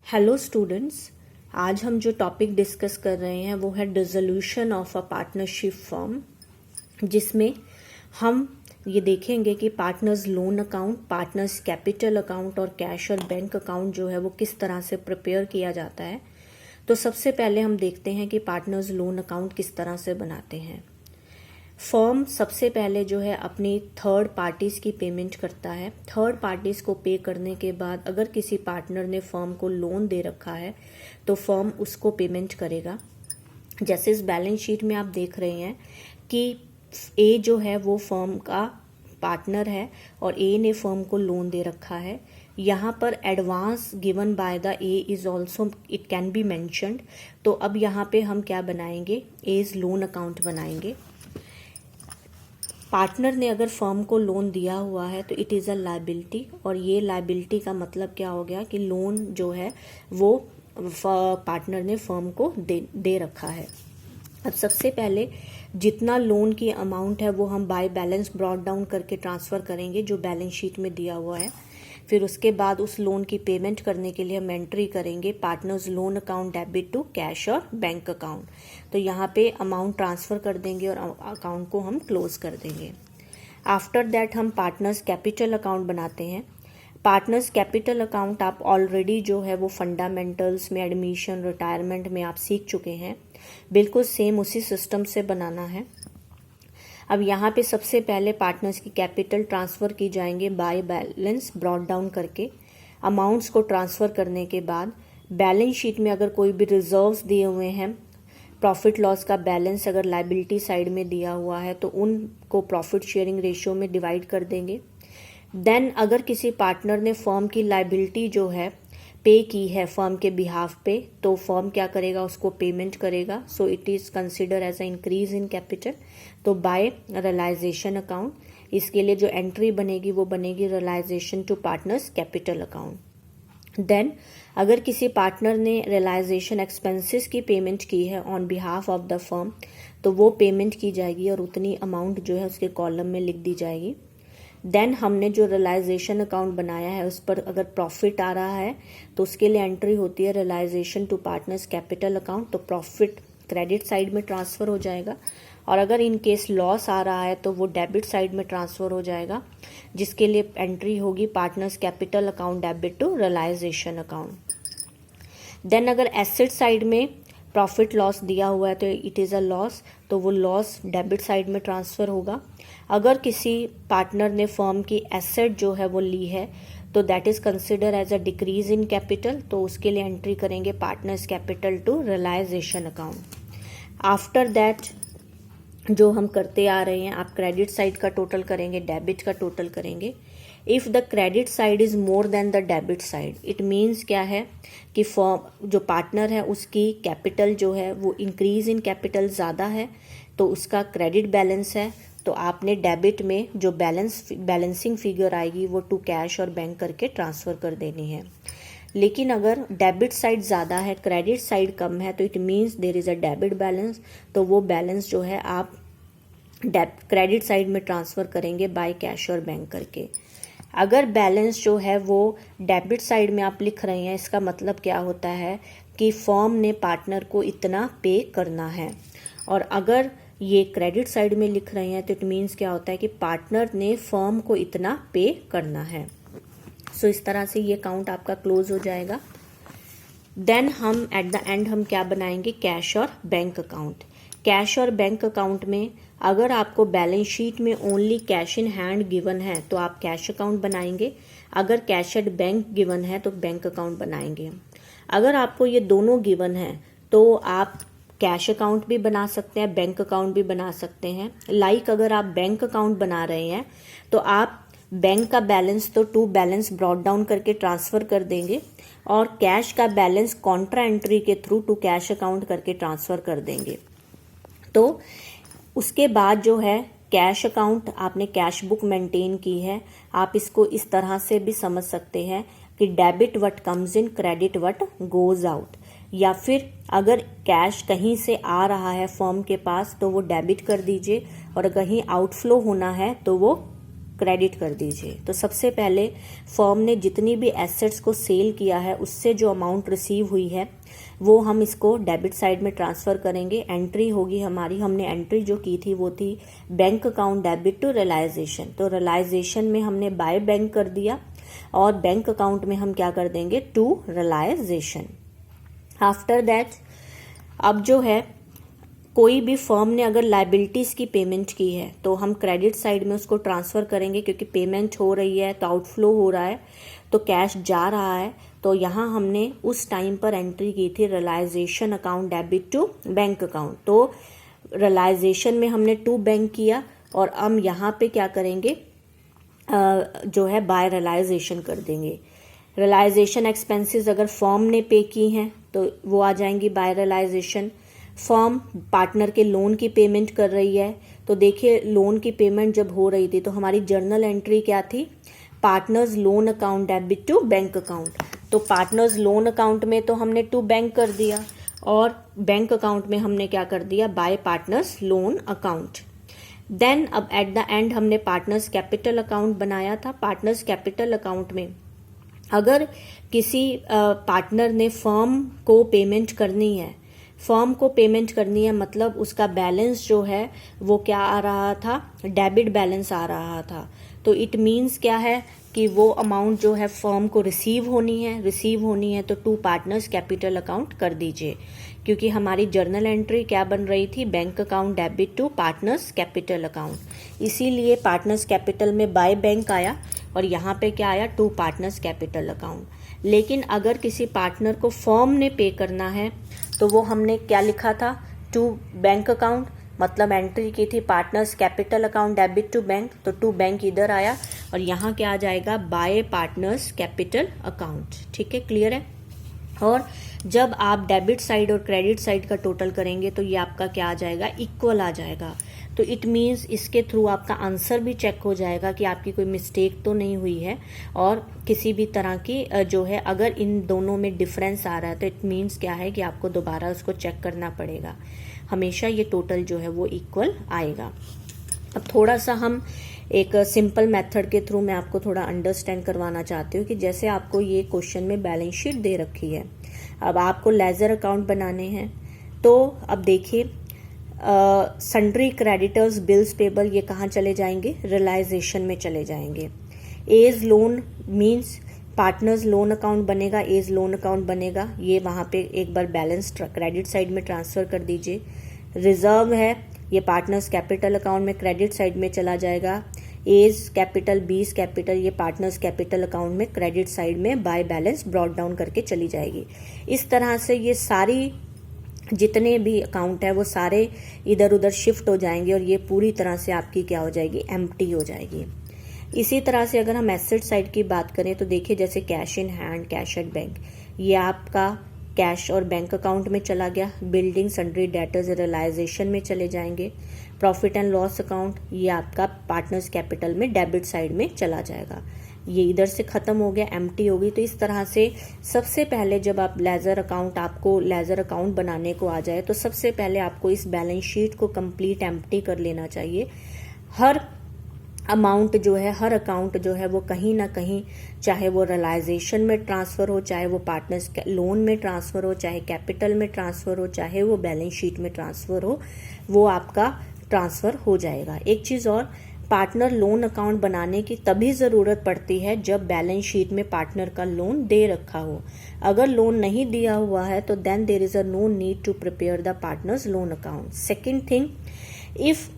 Hello students, आज हम जो टॉपिक डिस्कस कर रहे हैं वो है dissolution of a partnership firm, जिसमें हम ये देखेंगे कि partners loan account, partners capital account और कैश और बैंक अकाउंट जो है वो किस तरह से प्रिपेयर किया जाता है। तो सबसे पहले हम देखते हैं कि पार्टनर्स लोन अकाउंट किस तरह से बनाते हैं। फर्म सबसे पहले जो है अपनी थर्ड पार्टीज की पेमेंट करता है। थर्ड पार्टीज को पे करने के बाद अगर किसी पार्टनर ने फर्म को लोन दे रखा है तो फर्म उसको पेमेंट करेगा। जैसे इस बैलेंस शीट में आप देख रहे हैं कि ए जो है वो फर्म का पार्टनर है और ए ने फर्म को लोन दे रखा है। यहाँ पर advance given by the A is also it can be mentioned. तो अब यहाँ पे हम क्या बनाएंगे, एज लोन अकाउंट बनाएंगे। पार्टनर ने अगर फर्म को लोन दिया हुआ है तो इट इज़ अ लायबिलिटी, और ये लायबिलिटी का मतलब क्या हो गया कि लोन जो है वो पार्टनर ने फर्म को दे रखा है। अब सबसे पहले जितना लोन की अमाउंट है वो हम बाय बैलेंस ब्रॉट डाउन करके ट्रांसफ़र करेंगे जो बैलेंस शीट में दिया हुआ है। फिर उसके बाद उस लोन की पेमेंट करने के लिए हम एंट्री करेंगे partners loan account debit to cash और बैंक अकाउंट। तो यहाँ पे अमाउंट ट्रांसफ़र कर देंगे और अकाउंट को हम क्लोज कर देंगे। आफ्टर दैट हम पार्टनर्स कैपिटल अकाउंट बनाते हैं। पार्टनर्स कैपिटल अकाउंट आप ऑलरेडी जो है वो फंडामेंटल्स में, एडमिशन, रिटायरमेंट में आप सीख चुके हैं। बिल्कुल सेम उसी सिस्टम से बनाना है। अब यहाँ पे सबसे पहले पार्टनर्स की कैपिटल ट्रांसफ़र की जाएंगे बाय बैलेंस ब्रॉट डाउन करके। अमाउंट्स को ट्रांसफ़र करने के बाद बैलेंस शीट में अगर कोई भी रिजर्व्स दिए हुए हैं, प्रॉफिट लॉस का बैलेंस अगर लायबिलिटी साइड में दिया हुआ है तो उनको प्रॉफिट शेयरिंग रेशियो में डिवाइड कर देंगे। देन अगर किसी पार्टनर ने फर्म की लायबिलिटी जो है पे की है फर्म के बिहाफ पे, तो फर्म क्या करेगा, उसको पेमेंट करेगा। So it is consider as a increase in capital. तो बाय रियलाइजेशन अकाउंट इसके लिए जो एंट्री बनेगी वो बनेगी realisation to partners capital account. Then अगर किसी पार्टनर ने रियलाइजेशन एक्सपेंसेस की पेमेंट की है on behalf of the firm तो वो पेमेंट की जाएगी और उतनी अमाउंट जो है उसके कॉलम में लिख दी जाएगी। देन हमने जो रियलाइजेशन अकाउंट बनाया है उस पर अगर प्रॉफिट आ रहा है तो उसके लिए एंट्री होती है realisation to partners capital account. तो प्रॉफिट क्रेडिट साइड में ट्रांसफ़र हो जाएगा, और अगर इन केस लॉस आ रहा है तो वो डेबिट साइड में ट्रांसफ़र हो जाएगा, जिसके लिए एंट्री होगी partners capital account debit to realisation account. Then अगर एसेट साइड में प्रॉफिट लॉस दिया हुआ है तो इट इज़ अ लॉस, तो वो लॉस डेबिट साइड में ट्रांसफ़र होगा। अगर किसी पार्टनर ने फर्म की एसेट जो है वो ली है तो that is consider as a decrease in capital, तो उसके लिए एंट्री करेंगे partners capital to realisation account. After that जो हम करते आ रहे हैं, आप क्रेडिट साइड का टोटल करेंगे, डेबिट का टोटल करेंगे। If the credit side is more than the debit side, it means क्या है कि फर्म जो पार्टनर है उसकी कैपिटल जो है वो इंक्रीज इन कैपिटल ज़्यादा है तो उसका क्रेडिट बैलेंस है, तो आपने डेबिट में जो बैलेंसिंग फिगर आएगी वो टू कैश और बैंक करके ट्रांसफ़र कर देनी है। लेकिन अगर डेबिट साइड ज़्यादा है, क्रेडिट साइड कम है, तो it means there is a debit balance, तो वो बैलेंस जो है आप क्रेडिट साइड में ट्रांसफ़र करेंगे बाय कैश और बैंक करके। अगर बैलेंस जो है वो डेबिट साइड में आप लिख रहे हैं, इसका मतलब क्या होता है कि फर्म ने पार्टनर को इतना पे करना है, और अगर ये क्रेडिट साइड में लिख रहे हैं तो इट मीन्स क्या होता है कि पार्टनर ने फर्म को इतना पे करना है। सो इस तरह से ये अकाउंट आपका क्लोज हो जाएगा। देन हम एट द एंड हम क्या बनाएंगे, कैश और बैंक अकाउंट। कैश और बैंक अकाउंट में अगर आपको बैलेंस शीट में only cash in hand given है तो आप कैश अकाउंट बनाएंगे, अगर कैश एट बैंक गिवन है तो बैंक अकाउंट बनाएंगे। अगर आपको ये दोनों गिवन है तो आप कैश अकाउंट भी बना सकते हैं, बैंक अकाउंट भी बना सकते हैं। लाइक अगर आप बैंक अकाउंट बना रहे हैं तो आप बैंक का बैलेंस तो टू बैलेंस ब्रॉट डाउन करके ट्रांसफ़र कर देंगे और कैश का बैलेंस कॉन्ट्रा एंट्री के थ्रू टू कैश अकाउंट करके ट्रांसफ़र कर देंगे। तो उसके बाद जो है कैश अकाउंट, आपने कैश बुक मेंटेन की है, आप इसको इस तरह से भी समझ सकते हैं कि debit what comes in, credit what goes out. या फिर अगर कैश कहीं से आ रहा है फर्म के पास तो वो डेबिट कर दीजिए, और कहीं आउटफ्लो होना है तो वो क्रेडिट कर दीजिए। तो सबसे पहले फर्म ने जितनी भी एसेट्स को सेल किया है उससे जो अमाउंट रिसीव हुई है वो हम इसको डेबिट साइड में ट्रांसफर करेंगे। एंट्री होगी हमारी, हमने एंट्री जो की थी वो थी bank account debit to realisation. तो रियलाइजेशन में हमने बाय बैंक कर दिया और बैंक अकाउंट में हम क्या कर देंगे, टू रियलाइजेशन। आफ्टर दैट अब जो है कोई भी फर्म ने अगर लायबिलिटीज की पेमेंट की है तो हम क्रेडिट साइड में उसको ट्रांसफर करेंगे, क्योंकि पेमेंट हो रही है तो आउटफ्लो हो रहा है तो कैश जा रहा है। तो यहाँ हमने उस टाइम पर एंट्री की थी realisation account debit to bank account. तो रियलाइजेशन में हमने टू बैंक किया और हम यहाँ पे क्या करेंगे, जो है बाय रियलाइजेशन कर देंगे। रियलाइजेशन एक्सपेंसेस अगर फर्म ने पे की हैं तो वो आ जाएंगी बाय रियलाइजेशन। फर्म पार्टनर के लोन की पेमेंट कर रही है, तो देखिए लोन की पेमेंट जब हो रही थी तो हमारी जर्नल एंट्री क्या थी, partners loan account debit to bank account. तो पार्टनर्स लोन अकाउंट में तो हमने टू बैंक कर दिया और बैंक अकाउंट में हमने क्या कर दिया, by partners loan account. Then अब एट द एंड हमने पार्टनर्स कैपिटल अकाउंट बनाया था। पार्टनर्स कैपिटल अकाउंट में अगर किसी पार्टनर ने फर्म को पेमेंट करनी है, फर्म को पेमेंट करनी है मतलब उसका बैलेंस जो है वो क्या आ रहा था, डेबिट बैलेंस आ रहा था। तो इट मीन्स क्या है कि वो अमाउंट जो है फर्म को रिसीव होनी है तो टू पार्टनर्स कैपिटल अकाउंट कर दीजिए, क्योंकि हमारी जर्नल एंट्री क्या बन रही थी, bank account debit to partners capital account. इसीलिए पार्टनर्स कैपिटल में बाय बैंक आया और यहाँ पे क्या आया, टू पार्टनर्स कैपिटल अकाउंट। लेकिन अगर किसी पार्टनर को फर्म ने पे करना है तो वो हमने क्या लिखा था, टू बैंक अकाउंट, मतलब एंट्री की थी partners capital account debit to bank, तो टू बैंक इधर आया और यहाँ क्या आ जाएगा, बाय पार्टनर्स कैपिटल अकाउंट। ठीक है, क्लियर है। और जब आप डेबिट साइड और क्रेडिट साइड का टोटल करेंगे तो ये आपका क्या आ जाएगा, इक्वल आ जाएगा। तो इट मीन्स इसके थ्रू आपका आंसर भी चेक हो जाएगा कि आपकी कोई मिस्टेक तो नहीं हुई है और किसी भी तरह की जो है अगर इन दोनों में डिफरेंस आ रहा है तो इट मीन्स क्या है कि आपको दोबारा उसको चेक करना पड़ेगा। हमेशा ये टोटल जो है वो इक्वल आएगा। अब थोड़ा सा हम एक सिंपल मेथड के थ्रू मैं आपको थोड़ा अंडरस्टैंड करवाना चाहती हूँ कि जैसे आपको ये क्वेश्चन में बैलेंस शीट दे रखी है, अब आपको लेजर अकाउंट बनाने हैं। तो अब देखिए सन्ड्री क्रेडिटर्स बिल्स पेबल ये कहाँ चले जाएंगे, रियलाइजेशन में चले जाएंगे। As loan means partners loan account बनेगा, एज लोन अकाउंट बनेगा, ये वहाँ पे एक बार बैलेंस क्रेडिट साइड में ट्रांसफर कर दीजिए। रिजर्व है ये पार्टनर्स कैपिटल अकाउंट में क्रेडिट साइड में चला जाएगा। एज कैपिटल, बीस कैपिटल ये पार्टनर्स कैपिटल अकाउंट में क्रेडिट साइड में बाय बैलेंस ब्रॉट डाउन करके चली जाएगी। इस तरह से ये सारी जितने भी अकाउंट है वो सारे इधर उधर शिफ्ट हो जाएंगे और ये पूरी तरह से आपकी क्या हो जाएगी, एम्प्टी हो जाएगी। इसी तरह से अगर हम एसेट साइड की बात करें तो देखिए जैसे cash in hand, cash at bank, ये आपका कैश और बैंक अकाउंट में चला गया। बिल्डिंग सन्ड्री डेटर्स रियलाइजेशन में चले जाएंगे। प्रॉफिट एंड लॉस अकाउंट ये आपका पार्टनर्स कैपिटल में डेबिट साइड में चला जाएगा। ये इधर से खत्म हो गया, एम्प्टी होगी। तो इस तरह से सबसे पहले जब आप लेजर अकाउंट, आपको लेजर अकाउंट बनाने को आ जाए तो सबसे पहले आपको इस बैलेंस शीट को कंप्लीट एम्प्टी कर लेना चाहिए। हर अमाउंट जो है, हर अकाउंट जो है वो कहीं ना कहीं, चाहे वो रियलाइजेशन में ट्रांसफर हो, चाहे वो पार्टनर्स लोन में ट्रांसफर हो, चाहे कैपिटल में ट्रांसफर हो, चाहे वो बैलेंस शीट में ट्रांसफर हो, वो आपका ट्रांसफर हो जाएगा। एक चीज और, पार्टनर लोन अकाउंट बनाने की तभी जरूरत पड़ती है जब बैलेंस शीट में पार्टनर का लोन दे रखा हो। अगर लोन नहीं दिया हुआ है तो then there is a no need to prepare the partners loan account. Second thing, if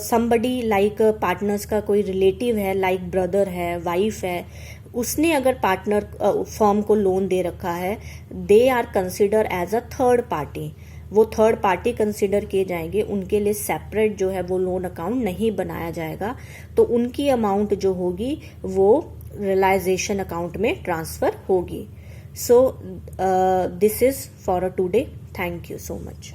somebody like partners का कोई रिलेटिव है, लाइक ब्रदर है, वाइफ है, उसने अगर पार्टनर फर्म को लोन दे रखा है, they are consider as a third party. वो थर्ड पार्टी कंसिडर किए जाएंगे, उनके लिए सेपरेट जो है वो लोन अकाउंट नहीं बनाया जाएगा। तो उनकी अमाउंट जो होगी वो रियलाइजेशन अकाउंट में ट्रांसफर होगी। So this is for a today. Thank you so much.